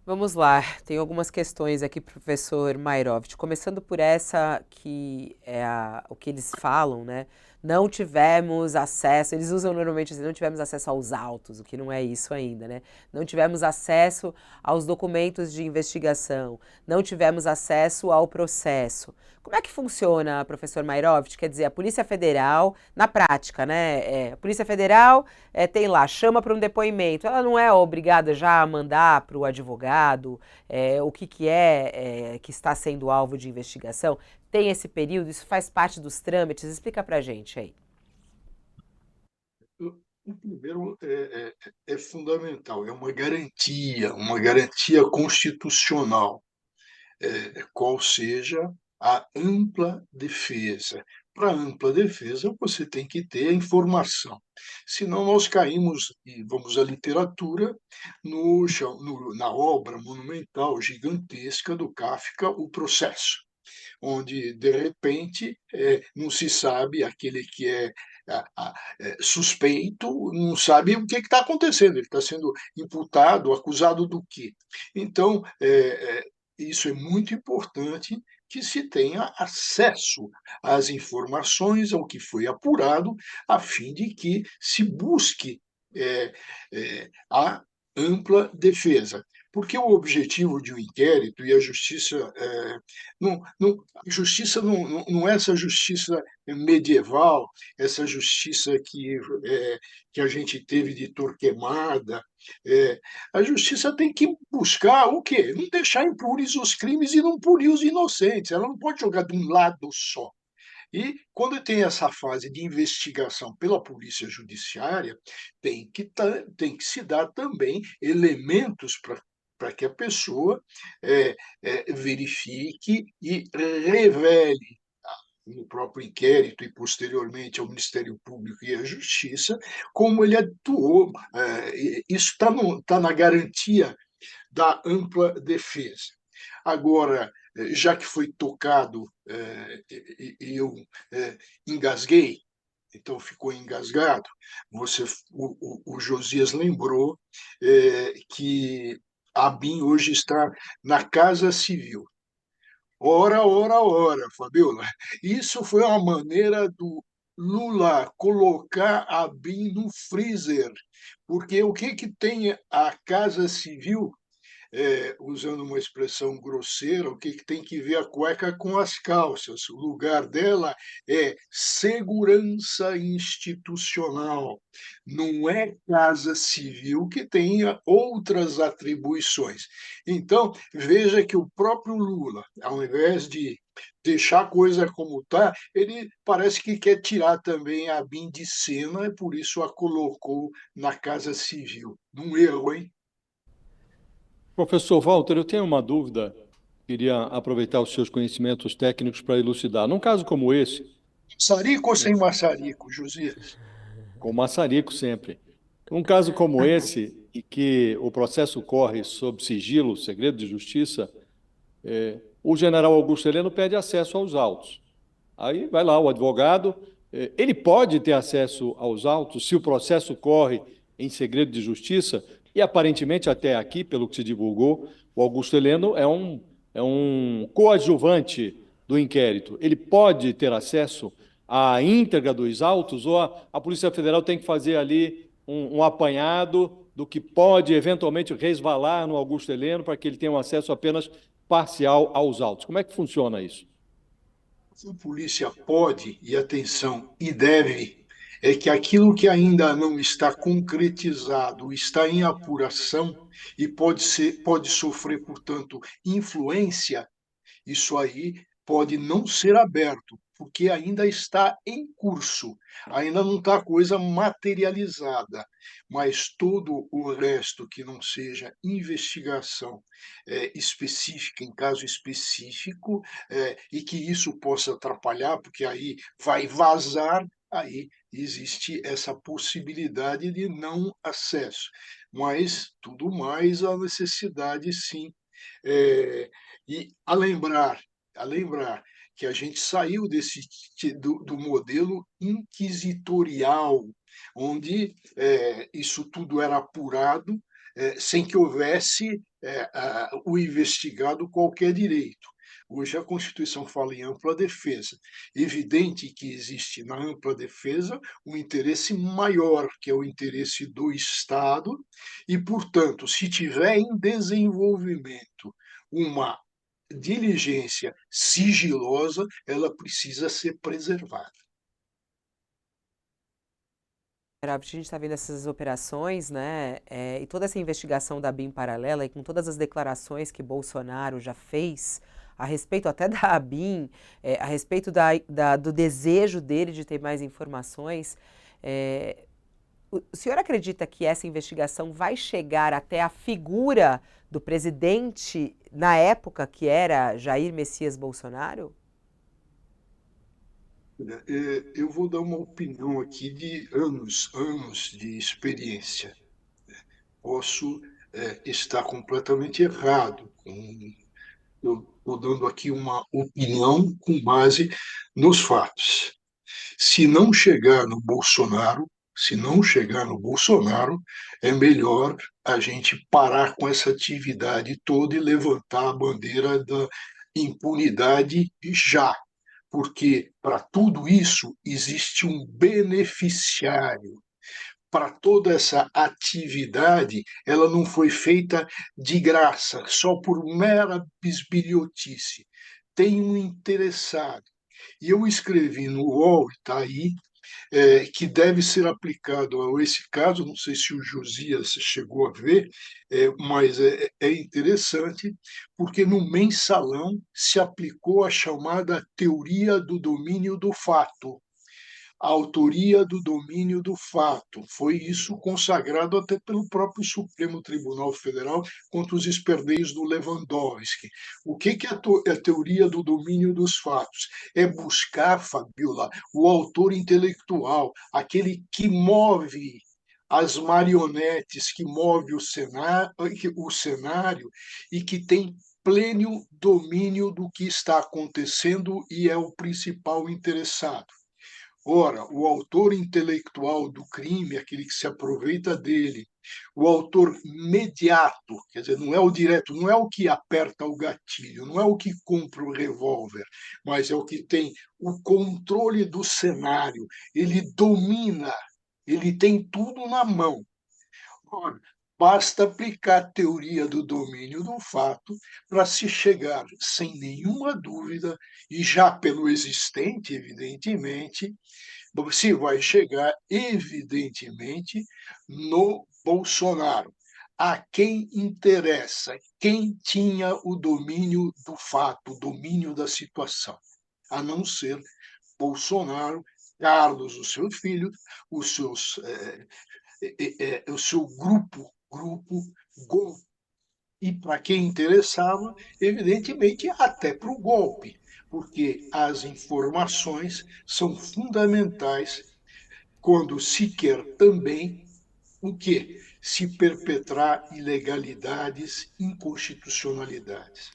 Vamos lá, tem algumas questões aqui, professor Mairovich. Começando por essa que é o que eles falam, né? Não tivemos acesso, eles usam normalmente assim, não tivemos acesso aos autos, o que não é isso ainda, né? Não tivemos acesso aos documentos de investigação, não tivemos acesso ao processo. Como é que funciona, professor Mairovich? Quer dizer, a Polícia Federal, na prática, né? A Polícia Federal tem lá, chama para um depoimento. Ela não é obrigada já a mandar para o advogado o que que está sendo alvo de investigação. Tem esse período, isso faz parte dos trâmites. Explica para a gente aí. O primeiro é fundamental, é uma garantia constitucional, qual seja a ampla defesa. Para ampla defesa, você tem que ter a informação. Senão, nós caímos, e vamos à literatura, na obra monumental gigantesca do Kafka, O Processo, onde, de repente, não se sabe, aquele que é suspeito, não sabe o que está acontecendo, ele está sendo imputado, acusado do quê? Então, isso é muito importante, que se tenha acesso às informações, ao que foi apurado, a fim de que se busque a ampla defesa. Porque o objetivo de um inquérito, e a justiça, a justiça não é essa justiça medieval, essa justiça que a gente teve de Torquemada. A justiça tem que buscar o quê? Não deixar impunes os crimes e não punir os inocentes. Ela não pode jogar de um lado só. E, quando tem essa fase de investigação pela polícia judiciária, tem que se dar também elementos para que a pessoa verifique e revele no próprio inquérito e posteriormente ao Ministério Público e à Justiça, como ele atuou. Isso está na garantia da ampla defesa. Agora, já que foi tocado, e eu engasguei, então ficou engasgado, o Josias lembrou que a BIM hoje está na Casa Civil. Ora, ora, ora, Fabiola. Isso foi uma maneira do Lula colocar a BIM no freezer, porque o que, que tem a Casa Civil, usando uma expressão grosseira, o que, que tem que ver a cueca com as calças? O lugar dela é segurança institucional, não é casa civil que tenha outras atribuições. Então, veja que o próprio Lula, ao invés de deixar a coisa como está, ele parece que quer tirar também a BIM de cena e por isso a colocou na Casa Civil. Num erro, hein? Professor Walter, eu tenho uma dúvida, queria aproveitar os seus conhecimentos técnicos para elucidar. Num caso como esse, Maçarico ou sem maçarico, Josias? com maçarico sempre, num caso como esse, em que o processo corre sob sigilo, segredo de justiça, o general Augusto Heleno pede acesso aos autos. Aí vai lá o advogado, ele pode ter acesso aos autos se o processo corre em segredo de justiça, e aparentemente até aqui, pelo que se divulgou, o Augusto Heleno é um coadjuvante do inquérito. Ele pode ter acesso à íntegra dos autos, ou a Polícia Federal tem que fazer ali um apanhado do que pode eventualmente resvalar no Augusto Heleno para que ele tenha um acesso apenas parcial aos autos. Como é que funciona isso? A polícia pode, e atenção, e deve, é que aquilo que ainda não está concretizado, está em apuração e pode sofrer, portanto, influência. Isso aí pode não ser aberto, porque ainda está em curso, ainda não está a coisa materializada, mas todo o resto que não seja investigação específica, em caso específico, e que isso possa atrapalhar, porque aí vai vazar, aí existe essa possibilidade de não acesso. Mas tudo mais a necessidade, sim. É, e a lembrar que a gente saiu do modelo inquisitorial, onde isso tudo era apurado, sem que houvesse o investigado qualquer direito. Hoje a Constituição fala em ampla defesa. Evidente que existe na ampla defesa um interesse maior, que é o interesse do Estado, e, portanto, se tiver em desenvolvimento uma diligência sigilosa, ela precisa ser preservada. A gente está vendo essas operações, né, e toda essa investigação da BIM paralela e com todas as declarações que Bolsonaro já fez a respeito até da BIM, a respeito do desejo dele de ter mais informações, o senhor acredita que essa investigação vai chegar até a figura do presidente na época que era Jair Messias Bolsonaro? Eu vou dar uma opinião aqui de anos de experiência. Posso estar completamente errado. Eu estou dando aqui uma opinião com base nos fatos. Se não chegar no Bolsonaro, se não chegar no Bolsonaro, é melhor a gente parar com essa atividade toda e levantar a bandeira da impunidade já, porque para tudo isso existe um beneficiário. Para toda essa atividade, ela não foi feita de graça, só por mera bisbilhotice. Tem um interessado. E eu escrevi no UOL, está aí, que deve ser aplicado a esse caso, não sei se o Josias chegou a ver, mas é interessante, porque no mensalão se aplicou a chamada teoria do domínio do fato. A autoria do domínio do fato. Foi isso consagrado até pelo próprio Supremo Tribunal Federal contra os esperdeios do Lewandowski. O que é a teoria do domínio dos fatos? É buscar, Fabiola, o autor intelectual, aquele que move as marionetes, que move o cenário e que tem pleno domínio do que está acontecendo e é o principal interessado. Ora, o autor intelectual do crime, aquele que se aproveita dele, o autor mediato, quer dizer, não é o direto, não é o que aperta o gatilho, não é o que compra o revólver, mas é o que tem o controle do cenário, ele domina, ele tem tudo na mão. Ora, basta aplicar a teoria do domínio do fato para se chegar, sem nenhuma dúvida, e já pelo existente, evidentemente, se vai chegar, evidentemente, no Bolsonaro. A quem interessa, quem tinha o domínio do fato, o domínio da situação, a não ser Bolsonaro, Carlos, o seu filho, os seus, o seu grupo golpe. E para quem interessava, evidentemente, até para o golpe, porque as informações são fundamentais quando se quer também o quê? Se perpetrar ilegalidades, inconstitucionalidades.